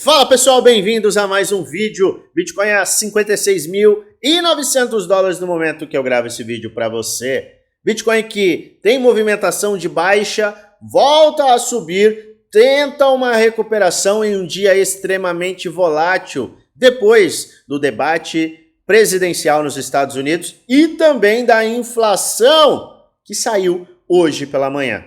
Fala pessoal, bem-vindos a mais um vídeo. Bitcoin a 56.900 dólares no momento que eu gravo esse vídeo para você. Bitcoin que tem movimentação de baixa, volta a subir, tenta uma recuperação em um dia extremamente volátil, depois do debate presidencial nos Estados Unidos e também da inflação que saiu hoje pela manhã.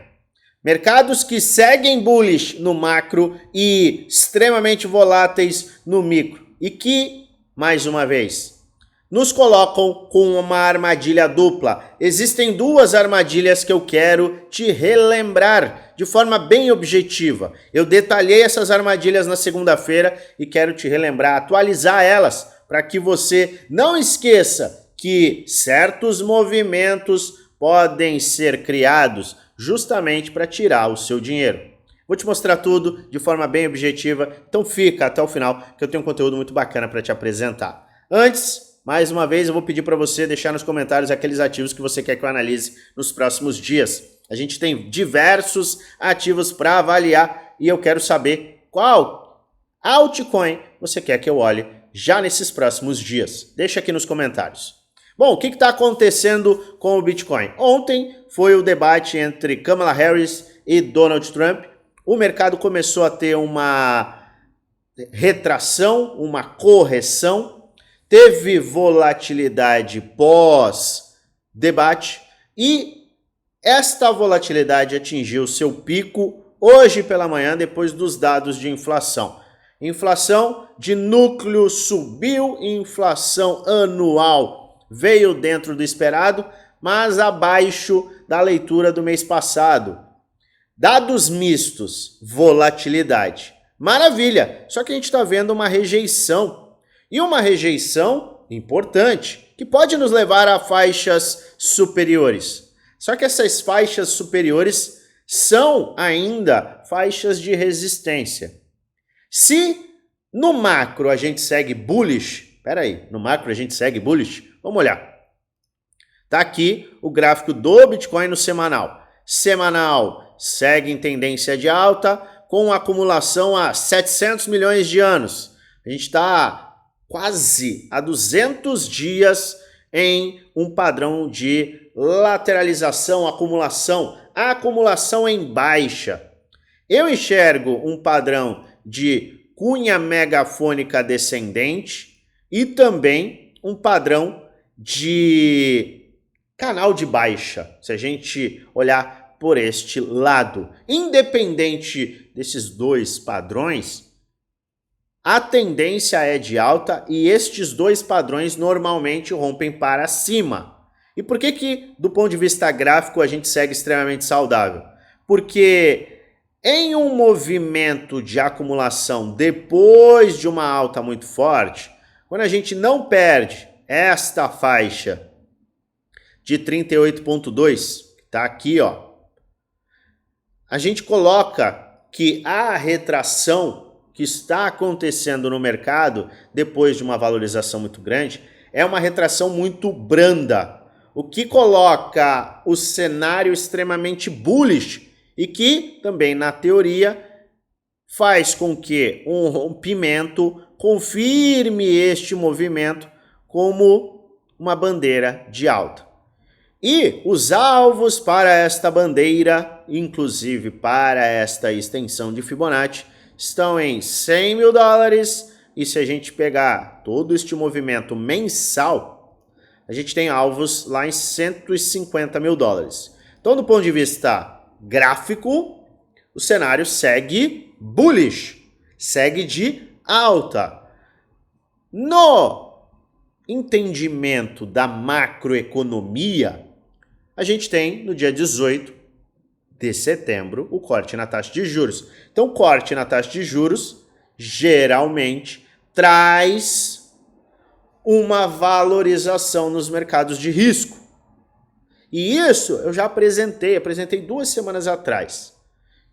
Mercados que seguem bullish no macro e extremamente voláteis no micro e que, mais uma vez, nos colocam com uma armadilha dupla. Existem duas armadilhas que eu quero te relembrar de forma bem objetiva. Eu detalhei essas armadilhas na segunda-feira e quero te relembrar, atualizar elas para que você não esqueça que certos movimentos podem ser criados justamente para tirar o seu dinheiro. Vou te mostrar tudo de forma bem objetiva, então fica até o final que eu tenho um conteúdo muito bacana para te apresentar. Antes, mais uma vez, eu vou pedir para você deixar nos comentários aqueles ativos que você quer que eu analise nos próximos dias. A gente tem diversos ativos para avaliar e eu quero saber qual altcoin você quer que eu olhe já nesses próximos dias. Deixa aqui nos comentários. Bom, o que está acontecendo com o Bitcoin? Ontem foi o debate entre Kamala Harris e Donald Trump. O mercado começou a ter uma retração, uma correção. Teve volatilidade pós-debate e esta volatilidade atingiu seu pico hoje pela manhã depois dos dados de inflação. Inflação de núcleo subiu, inflação anual veio dentro do esperado, mas abaixo da leitura do mês passado. Dados mistos, volatilidade. Maravilha! Só que a gente está vendo uma rejeição. E uma rejeição importante, que pode nos levar a faixas superiores. Só que essas faixas superiores são ainda faixas de resistência. Se no macro a gente segue bullish, no macro a gente segue bullish? Vamos olhar. Tá aqui o gráfico do Bitcoin no semanal. Semanal segue em tendência de alta com acumulação a 700 milhões de anos. A gente está quase há 200 dias em um padrão de lateralização, acumulação em baixa. Eu enxergo um padrão de cunha megafônica descendente e também um padrão de canal de baixa, se a gente olhar por este lado. Independente desses dois padrões, a tendência é de alta e estes dois padrões normalmente rompem para cima. E por que do ponto de vista gráfico, a gente segue extremamente saudável? Porque em um movimento de acumulação depois de uma alta muito forte, quando a gente não perde esta faixa de 38,2, que está aqui, ó, a gente coloca que a retração que está acontecendo no mercado depois de uma valorização muito grande é uma retração muito branda, o que coloca o cenário extremamente bullish e que também na teoria faz com que um rompimento confirme este movimento como uma bandeira de alta. E os alvos para esta bandeira, inclusive para esta extensão de Fibonacci, estão em 100 mil dólares. E se a gente pegar todo este movimento mensal, a gente tem alvos lá em 150 mil dólares. Então, do ponto de vista gráfico, o cenário segue bullish, segue de alta. No entendimento da macroeconomia, a gente tem no dia 18 de setembro o corte na taxa de juros. Então, o corte na taxa de juros geralmente traz uma valorização nos mercados de risco. E isso eu já apresentei 2 semanas atrás,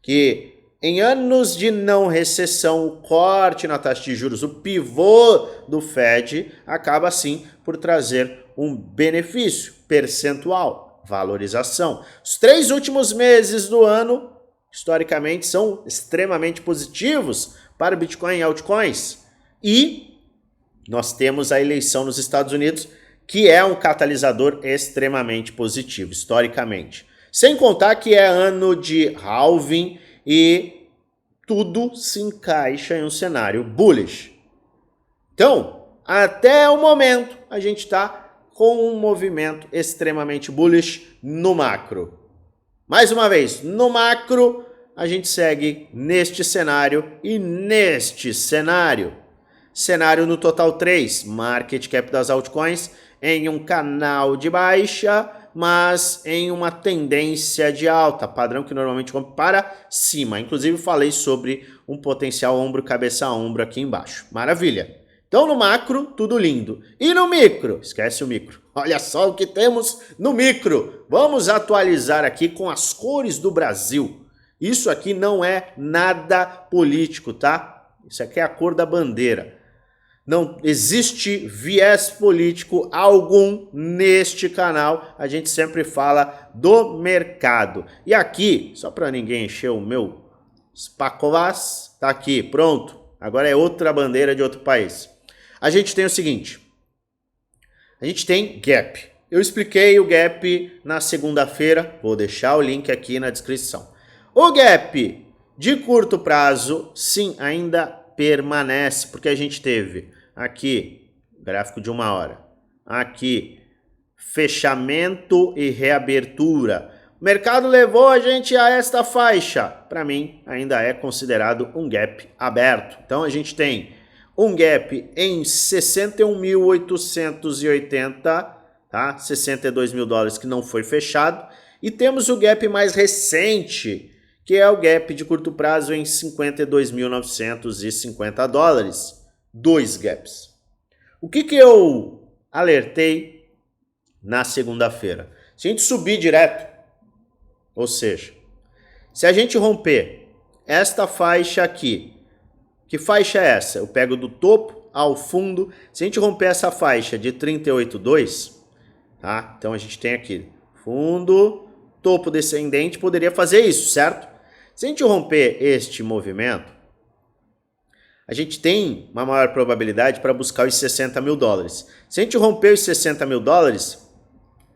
que em anos de não recessão, o corte na taxa de juros, o pivô do Fed, acaba sim por trazer um benefício percentual, valorização. Os 3 últimos meses do ano, historicamente, são extremamente positivos para Bitcoin e altcoins. E nós temos a eleição nos Estados Unidos, que é um catalisador extremamente positivo, historicamente. Sem contar que é ano de halving e tudo se encaixa em um cenário bullish. Então, até o momento, a gente está com um movimento extremamente bullish no macro. Mais uma vez, no macro, a gente segue neste cenário e neste cenário. Cenário no total 3, market cap das altcoins em um canal de baixa, mas em uma tendência de alta, padrão que normalmente compra para cima. Inclusive falei sobre um potencial ombro, cabeça a ombro aqui embaixo. Maravilha. Então no macro, tudo lindo. E no micro? Esquece o micro. Olha só o que temos no micro. Vamos atualizar aqui com as cores do Brasil. Isso aqui não é nada político, tá? Isso aqui é a cor da bandeira. Não existe viés político algum neste canal. A gente sempre fala do mercado. E aqui, só para ninguém encher o meu espacolás, tá aqui, pronto. Agora é outra bandeira de outro país. A gente tem o seguinte. A gente tem gap. Eu expliquei o gap na segunda-feira. Vou deixar o link aqui na descrição. O gap de curto prazo, sim, ainda permanece, porque a gente teve aqui, gráfico de 1 hora, aqui, fechamento e reabertura. O mercado levou a gente a esta faixa. Para mim, ainda é considerado um gap aberto. Então, a gente tem um gap em 61.880, tá? 62 mil dólares que não foi fechado. E temos o gap mais recente, que é o gap de curto prazo em 52.950 dólares. 2 gaps. O que eu alertei na segunda-feira? Se a gente subir direto, ou seja, se a gente romper esta faixa aqui, que faixa é essa? Eu pego do topo ao fundo. Se a gente romper essa faixa de 38,2, tá? Então a gente tem aqui fundo, topo descendente, poderia fazer isso, certo? Se a gente romper este movimento, a gente tem uma maior probabilidade para buscar os 60 mil dólares. Se a gente romper os 60 mil dólares,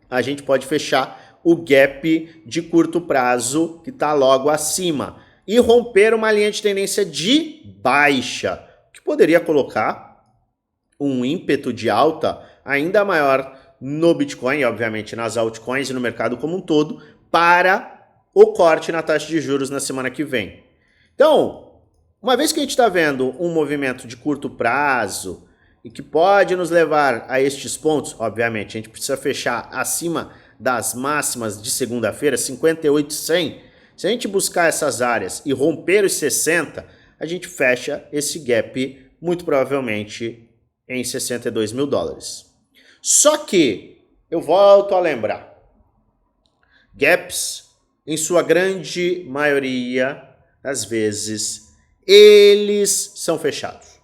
a gente pode fechar o gap de curto prazo que está logo acima e romper uma linha de tendência de baixa, que poderia colocar um ímpeto de alta ainda maior no Bitcoin, obviamente nas altcoins e no mercado como um todo, para o corte na taxa de juros na semana que vem. Então, uma vez que a gente está vendo um movimento de curto prazo e que pode nos levar a estes pontos, obviamente a gente precisa fechar acima das máximas de segunda-feira, 58,100. Se a gente buscar essas áreas e romper os 60, a gente fecha esse gap muito provavelmente em 62 mil dólares. Só que eu volto a lembrar, gaps, em sua grande maioria das vezes, eles são fechados.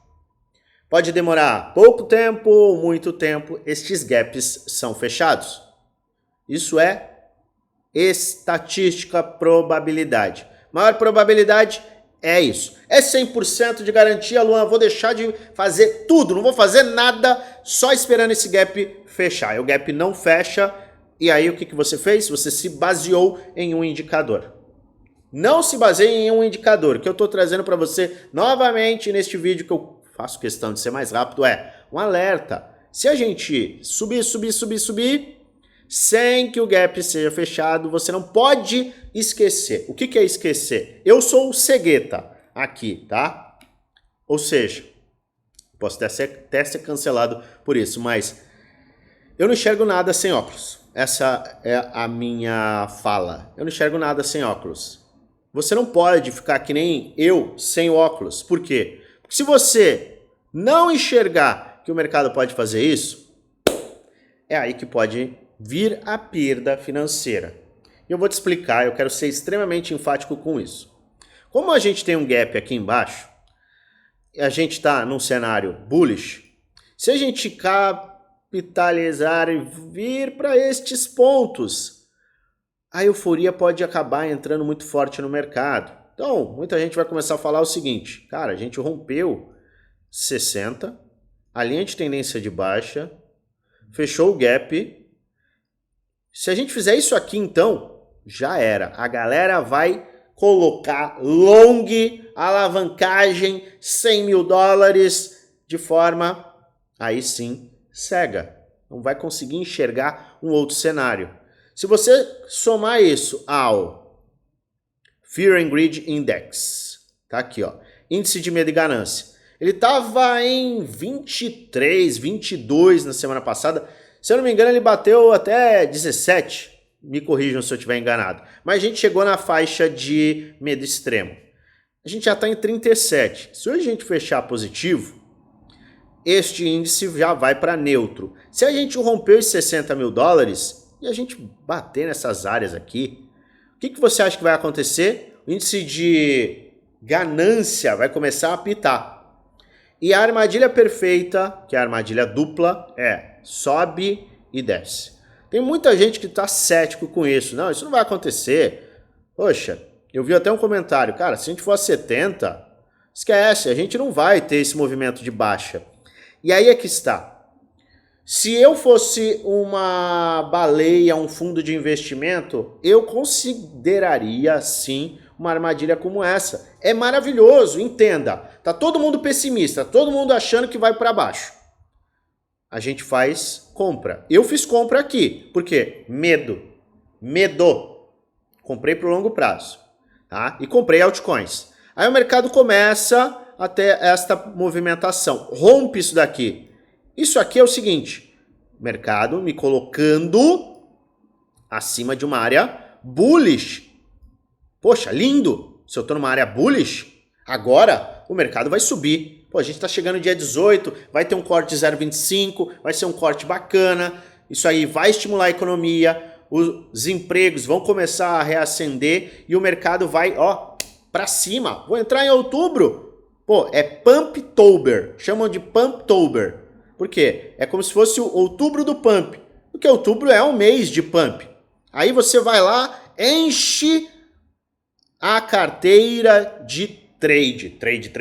Pode demorar pouco tempo ou muito tempo, estes gaps são fechados. Isso é estatística, probabilidade. Maior probabilidade é isso. É 100% de garantia, Luan, vou deixar de fazer tudo, não vou fazer nada, só esperando esse gap fechar. E o gap não fecha, e aí o que você fez? Você se baseou em um indicador. Não se baseie em um indicador. O que eu estou trazendo para você novamente neste vídeo, que eu faço questão de ser mais rápido, é um alerta. Se a gente subir, sem que o gap seja fechado, você não pode esquecer. O que é esquecer? Eu sou o cegueta aqui, tá? Ou seja, posso até ser cancelado por isso, mas eu não enxergo nada sem óculos. Essa é a minha fala. Eu não enxergo nada sem óculos. Você não pode ficar que nem eu sem óculos. Por quê? Porque se você não enxergar que o mercado pode fazer isso, é aí que pode vir a perda financeira. E eu vou te explicar, eu quero ser extremamente enfático com isso. Como a gente tem um gap aqui embaixo, a gente está num cenário bullish, se a gente capitalizar e vir para estes pontos, a euforia pode acabar entrando muito forte no mercado. Então, muita gente vai começar a falar o seguinte, cara, a gente rompeu 60, a linha de tendência de baixa, fechou o gap. Se a gente fizer isso aqui, então, já era. A galera vai colocar long, alavancagem, 100 mil dólares, de forma, aí sim, cega. Não vai conseguir enxergar um outro cenário. Se você somar isso ao Fear and Greed Index, tá aqui, ó, índice de medo e ganância. Ele estava em 23, 22 na semana passada. Se eu não me engano, ele bateu até 17. Me corrijam se eu estiver enganado. Mas a gente chegou na faixa de medo extremo. A gente já está em 37. Se hoje a gente fechar positivo, este índice já vai para neutro. Se a gente romper os 60 mil dólares e a gente bater nessas áreas aqui, o que você acha que vai acontecer? O índice de ganância vai começar a apitar. E a armadilha perfeita, que é a armadilha dupla, é sobe e desce. Tem muita gente que está cético com isso. Não, isso não vai acontecer. Poxa, eu vi até um comentário. Cara, se a gente for a 70, esquece, a gente não vai ter esse movimento de baixa. E aí é que está. Se eu fosse uma baleia, um fundo de investimento, eu consideraria, sim, uma armadilha como essa. É maravilhoso, entenda. Tá todo mundo pessimista, todo mundo achando que vai para baixo. A gente faz compra. Eu fiz compra aqui. Por quê? Medo. Comprei para o longo prazo. Tá? E comprei altcoins. Aí o mercado começa a ter esta movimentação. Rompe isso daqui. Isso aqui é o seguinte, mercado me colocando acima de uma área bullish. Poxa, lindo! Se eu estou numa área bullish, agora o mercado vai subir. Pô, a gente está chegando dia 18, vai ter um corte de 0,25, vai ser um corte bacana. Isso aí vai estimular a economia, os empregos vão começar a reacender e o mercado vai, ó, para cima. Vou entrar em outubro. Pô, é Pumptober, chamam de Pumptober. Por quê? É como se fosse o outubro do pump. Porque outubro é um mês de pump. Aí você vai lá, enche a carteira de trade. Trade.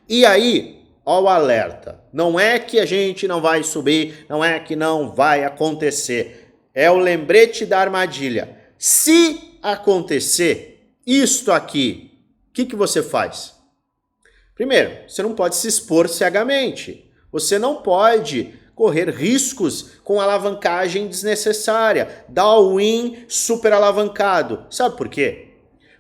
E aí, ó o alerta. Não é que a gente não vai subir, não é que não vai acontecer. É o lembrete da armadilha. Se acontecer isto aqui, o que você faz? Primeiro, você não pode se expor cegamente. Você não pode correr riscos com alavancagem desnecessária. All-in super alavancado. Sabe por quê?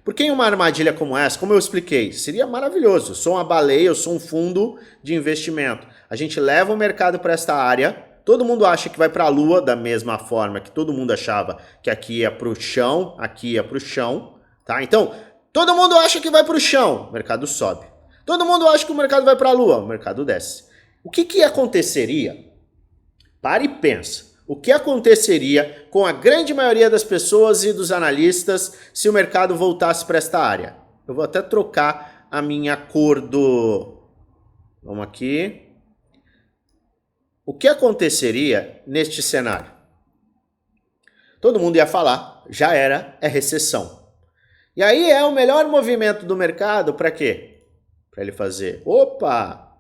Porque em uma armadilha como essa, como eu expliquei, seria maravilhoso. Eu sou uma baleia, eu sou um fundo de investimento. A gente leva o mercado para esta área. Todo mundo acha que vai para a lua, da mesma forma que todo mundo achava que aqui ia para o chão, aqui ia para o chão. Tá? Então, todo mundo acha que vai para o chão, o mercado sobe. Todo mundo acha que o mercado vai para a lua, o mercado desce. O que aconteceria? Pare e pensa. O que aconteceria com a grande maioria das pessoas e dos analistas se o mercado voltasse para esta área? Eu vou até trocar a minha cor do... Vamos aqui. O que aconteceria neste cenário? Todo mundo ia falar, já era, é recessão. E aí é o melhor movimento do mercado para quê? Para ele fazer, opa,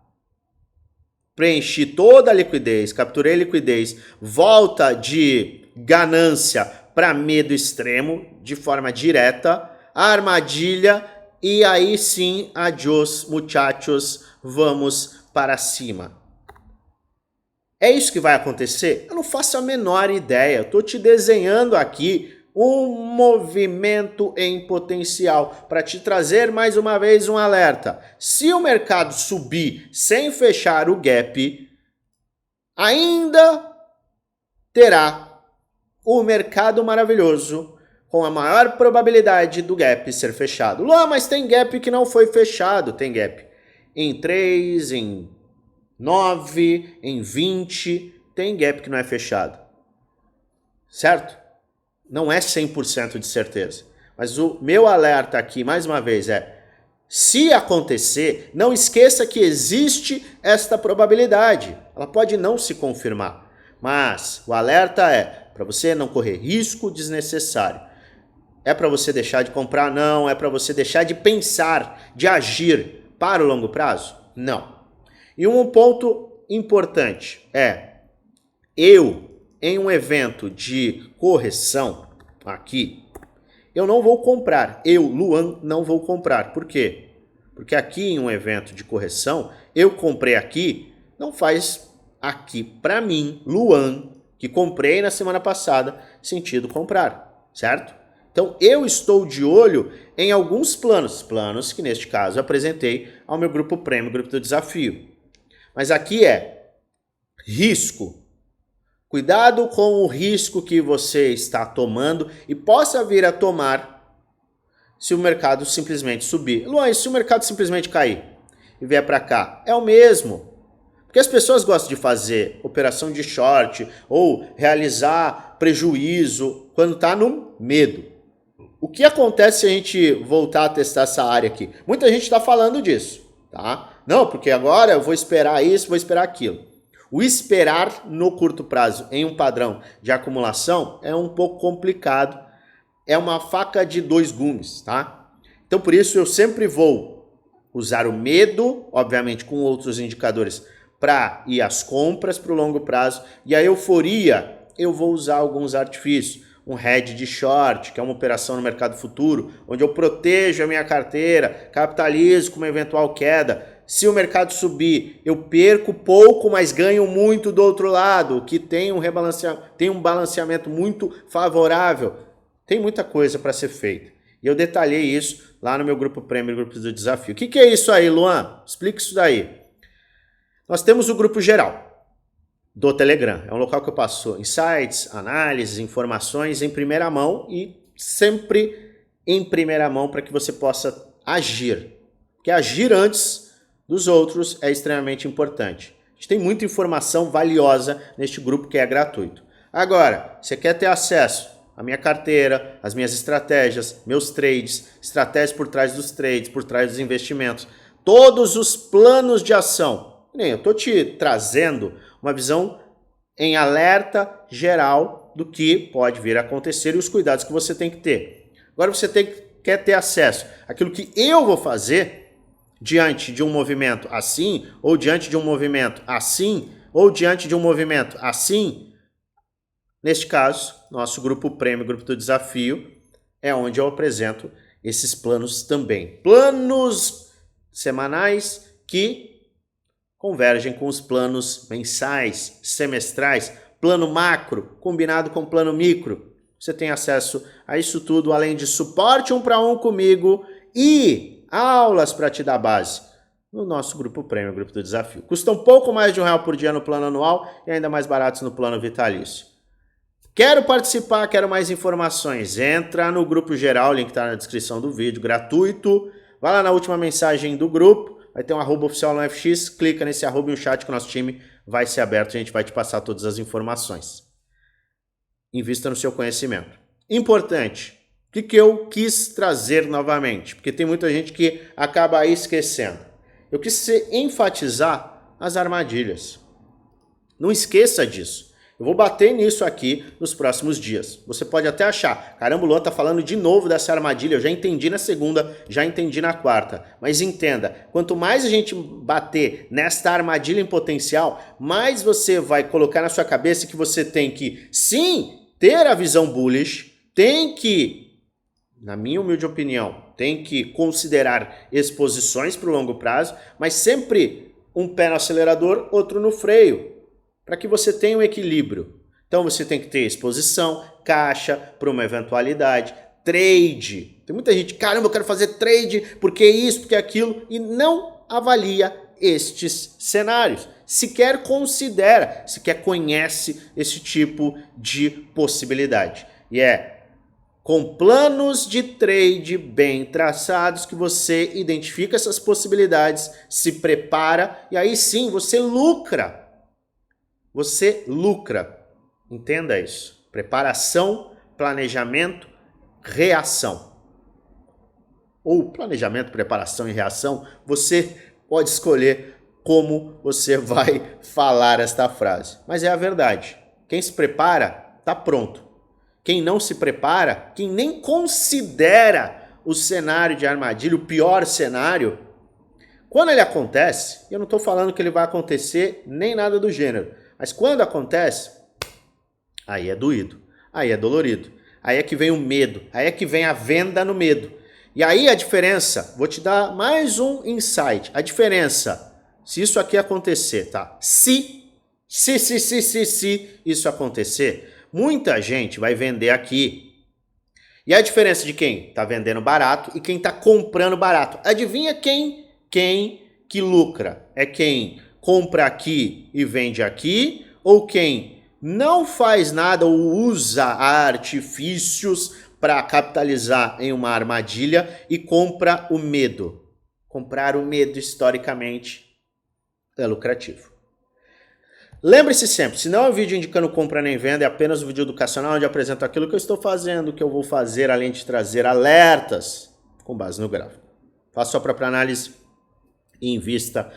preenchi toda a liquidez, capturei liquidez, volta de ganância para medo extremo, de forma direta, a armadilha, e aí sim, adiós muchachos, vamos para cima. É isso que vai acontecer? Eu não faço a menor ideia, eu estou te desenhando aqui um movimento em potencial para te trazer mais uma vez um alerta. Se o mercado subir sem fechar o gap, ainda terá o mercado maravilhoso com a maior probabilidade do gap ser fechado. Luan, mas tem gap que não foi fechado. Tem gap em 3, em 9, em 20. Tem gap que não é fechado. Certo? Não é 100% de certeza. Mas o meu alerta aqui, mais uma vez, é: se acontecer, não esqueça que existe esta probabilidade. Ela pode não se confirmar. Mas o alerta é para você não correr risco desnecessário. É para você deixar de comprar? Não. É para você deixar de pensar, de agir para o longo prazo? Não. E um ponto importante é, em um evento de correção aqui, eu não vou comprar. Eu, Luan, não vou comprar. Por quê? Porque aqui em um evento de correção, eu comprei aqui, não faz aqui para mim, Luan, que comprei na semana passada, sentido comprar, certo? Então eu estou de olho em alguns planos que neste caso apresentei ao meu grupo prêmio, grupo do desafio. Mas aqui é risco. Cuidado com o risco que você está tomando e possa vir a tomar se o mercado simplesmente subir. Luan, e se o mercado simplesmente cair e vier para cá? É o mesmo. Porque as pessoas gostam de fazer operação de short ou realizar prejuízo quando está no medo. O que acontece se a gente voltar a testar essa área aqui? Muita gente está falando disso, tá? Não, porque agora eu vou esperar isso, vou esperar aquilo. O esperar no curto prazo em um padrão de acumulação é um pouco complicado. É uma faca de dois gumes, tá? Então por isso eu sempre vou usar o medo, obviamente com outros indicadores, para ir às compras para o longo prazo. E a euforia, eu vou usar alguns artifícios. Um hedge de short, que é uma operação no mercado futuro, onde eu protejo a minha carteira, capitalizo com uma eventual queda. Se o mercado subir, eu perco pouco, mas ganho muito do outro lado, que tem um balanceamento muito favorável. Tem muita coisa para ser feita. E eu detalhei isso lá no meu grupo prêmio, grupo do desafio. O que é isso aí, Luan? Explica isso daí. Nós temos o grupo geral do Telegram. É um local que eu passo insights, análises, informações em primeira mão e sempre em primeira mão para que você possa agir. Porque agir antes dos outros é extremamente importante. A gente tem muita informação valiosa neste grupo que é gratuito. Agora, você quer ter acesso à minha carteira, às minhas estratégias, meus trades, estratégias por trás dos trades, por trás dos investimentos, todos os planos de ação. Eu estou te trazendo uma visão em alerta geral do que pode vir a acontecer e os cuidados que você tem que ter. Agora você quer ter acesso àquilo que eu vou fazer diante de um movimento assim, ou diante de um movimento assim, ou diante de um movimento assim. Neste caso, nosso grupo prêmio, grupo do desafio, é onde eu apresento esses planos também. Planos semanais que convergem com os planos mensais, semestrais, plano macro, combinado com plano micro. Você tem acesso a isso tudo, além de suporte 1-1 comigo e aulas para te dar base no nosso grupo prêmio, grupo do desafio. Custa um pouco mais de R$1 por dia no plano anual e ainda mais baratos no plano vitalício. Quero participar, quero mais informações? Entra no grupo geral, o link está na descrição do vídeo, gratuito. Vai lá na última mensagem do grupo. Vai ter um @oficial no FX, clica nesse @ e um chat que o nosso time vai ser aberto e a gente vai te passar todas as informações. Invista no seu conhecimento. Importante, o que eu quis trazer novamente? Porque tem muita gente que acaba aí esquecendo. Eu quis enfatizar as armadilhas. Não esqueça disso. Eu vou bater nisso aqui nos próximos dias. Você pode até achar, caramba, o Luan tá falando de novo dessa armadilha, eu já entendi na segunda, já entendi na quarta. Mas entenda, quanto mais a gente bater nesta armadilha em potencial, mais você vai colocar na sua cabeça que você tem que, sim, ter a visão bullish, tem que, na minha humilde opinião, tem que considerar exposições para o longo prazo, mas sempre um pé no acelerador, outro no freio, para que você tenha um equilíbrio. Então você tem que ter exposição, caixa para uma eventualidade, trade. Tem muita gente, caramba, eu quero fazer trade, porque isso, porque aquilo, e não avalia estes cenários. Sequer considera, sequer conhece esse tipo de possibilidade. E é com planos de trade bem traçados que você identifica essas possibilidades, se prepara e aí sim você lucra. Você lucra. Entenda isso. Preparação, planejamento, reação. Ou planejamento, preparação e reação, você pode escolher como você vai falar esta frase. Mas é a verdade. Quem se prepara, está pronto. quem não se prepara, quem nem considera o cenário de armadilha, o pior cenário, quando ele acontece, eu não estou falando que ele vai acontecer nem nada do gênero, mas quando acontece, aí é doído, aí é dolorido, aí é que vem o medo, aí é que vem a venda no medo. E aí a diferença, vou te dar mais um insight, a diferença, se isso aqui acontecer, tá? Se isso acontecer, muita gente vai vender aqui. E a diferença de quem tá vendendo barato e quem tá comprando barato? Adivinha quem que lucra? É quem compra aqui e vende aqui, ou quem não faz nada ou usa artifícios para capitalizar em uma armadilha e compra o medo? Comprar o medo, historicamente, é lucrativo. Lembre-se sempre, se não é um vídeo indicando compra nem venda, é apenas um vídeo educacional onde eu apresento aquilo que eu estou fazendo, o que eu vou fazer, além de trazer alertas com base no gráfico. Faça sua própria análise e invista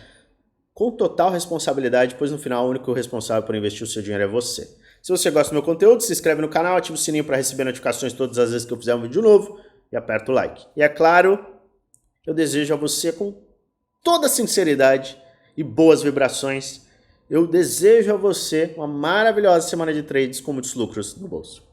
com total responsabilidade, pois no final o único responsável por investir o seu dinheiro é você. Se você gosta do meu conteúdo, se inscreve no canal, ativa o sininho para receber notificações todas as vezes que eu fizer um vídeo novo e aperta o like. E é claro, eu desejo a você com toda sinceridade e boas vibrações, eu desejo a você uma maravilhosa semana de trades com muitos lucros no bolso.